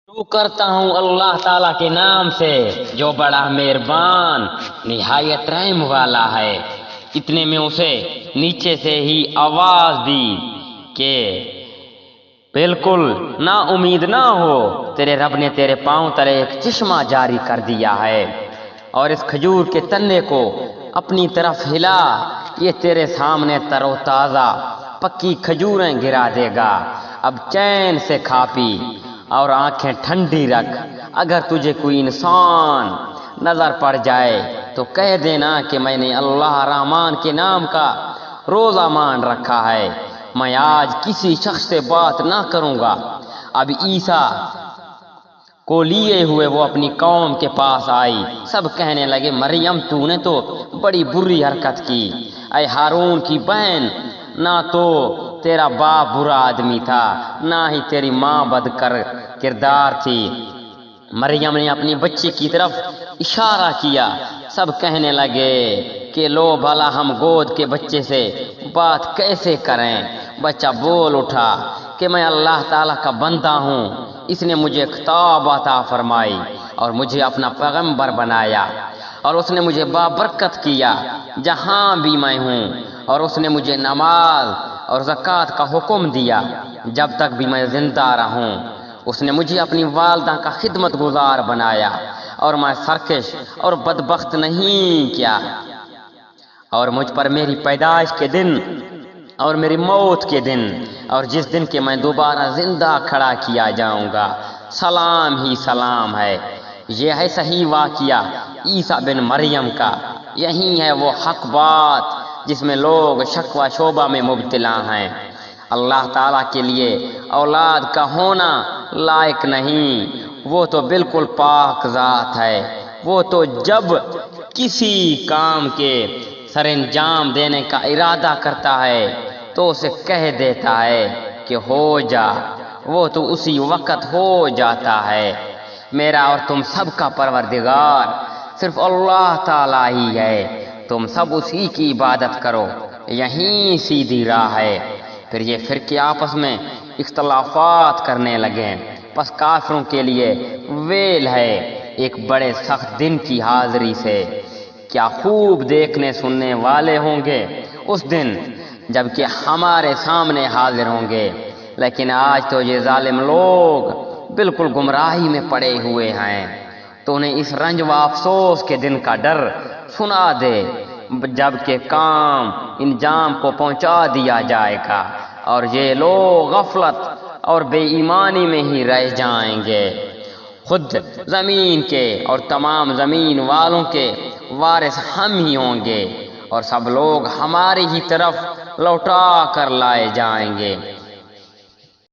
شروع کرتا ہوں اللہ تعالیٰ کے نام سے جو بڑا مہربان نہایت رحم والا ہے۔ اتنے میں اسے نیچے سے ہی آواز دی کہ بالکل نا امید نہ ہو، تیرے رب نے تیرے پاؤں تلے ایک چشمہ جاری کر دیا ہے، اور اس کھجور کے تنے کو اپنی طرف ہلا، یہ تیرے سامنے تر و تازہ پکی کھجوریں گرا دے گا۔ اب چین سے کھا پی اور آنکھیں ٹھنڈی رکھ۔ اگر تجھے کوئی انسان نظر پڑ جائے تو کہہ دینا کہ میں نے اللہ رحمان کے نام کا روزہ مان رکھا ہے، میں آج کسی شخص سے بات نہ کروں گا۔ اب عیسیٰ کو لیے ہوئے وہ اپنی قوم کے پاس آئی۔ سب کہنے لگے، مریم تو نے تو بڑی بری حرکت کی، اے ہارون کی بہن، نہ تو تیرا باپ برا آدمی تھا، نہ ہی تیری ماں بد کردار تھی۔ مریم نے اپنی بچی کی طرف اشارہ کیا۔ سب کہنے لگے کہ لو بھلا ہم گود کے بچے سے بات کیسے کریں؟ بچہ بول اٹھا کہ میں اللہ تعالیٰ کا بندہ ہوں، اس نے مجھے خطاب عطا فرمائی اور مجھے اپنا پیغمبر بنایا، اور اس نے مجھے بابرکت کیا جہاں بھی میں ہوں، اور اس نے مجھے نماز اور زکوٰۃ کا حکم دیا جب تک بھی میں زندہ رہوں۔ اس نے مجھے اپنی والدہ کا خدمت گزار بنایا، اور میں سرکش اور بدبخت نہیں کیا، اور مجھ پر میری پیدائش کے دن اور میری موت کے دن اور جس دن کے میں دوبارہ زندہ کھڑا کیا جاؤں گا سلام ہی سلام ہے۔ یہ ہے صحیح واقعہ عیسیٰ بن مریم کا، یہی ہے وہ حق بات جس میں لوگ شک و شبہ میں مبتلا ہیں۔ اللہ تعالیٰ کے لیے اولاد کا ہونا لائق نہیں، وہ تو بالکل پاک ذات ہے۔ وہ تو جب کسی کام کے سر انجام دینے کا ارادہ کرتا ہے تو اسے کہہ دیتا ہے کہ ہو جا، وہ تو اسی وقت ہو جاتا ہے۔ میرا اور تم سب کا پروردگار صرف اللہ تعالیٰ ہی ہے، تم سب اسی کی عبادت کرو، یہی سیدھی راہ ہے۔ پھر یہ فرقے آپس میں اختلافات کرنے لگے۔ پس کافروں کے لیے ویل ہے ایک بڑے سخت دن کی حاضری سے۔ کیا خوب دیکھنے سننے والے ہوں گے اس دن جب کہ ہمارے سامنے حاضر ہوں گے، لیکن آج تو یہ ظالم لوگ بالکل گمراہی میں پڑے ہوئے ہیں۔ تو انہیں اس رنج و افسوس کے دن کا ڈر سنا دے جب کہ کام انجام کو پہنچا دیا جائے گا، اور یہ لوگ غفلت اور بے ایمانی میں ہی رہ جائیں گے۔ خود زمین کے اور تمام زمین والوں کے وارث ہم ہی ہوں گے، اور سب لوگ ہماری ہی طرف لوٹا کر لائے جائیں گے۔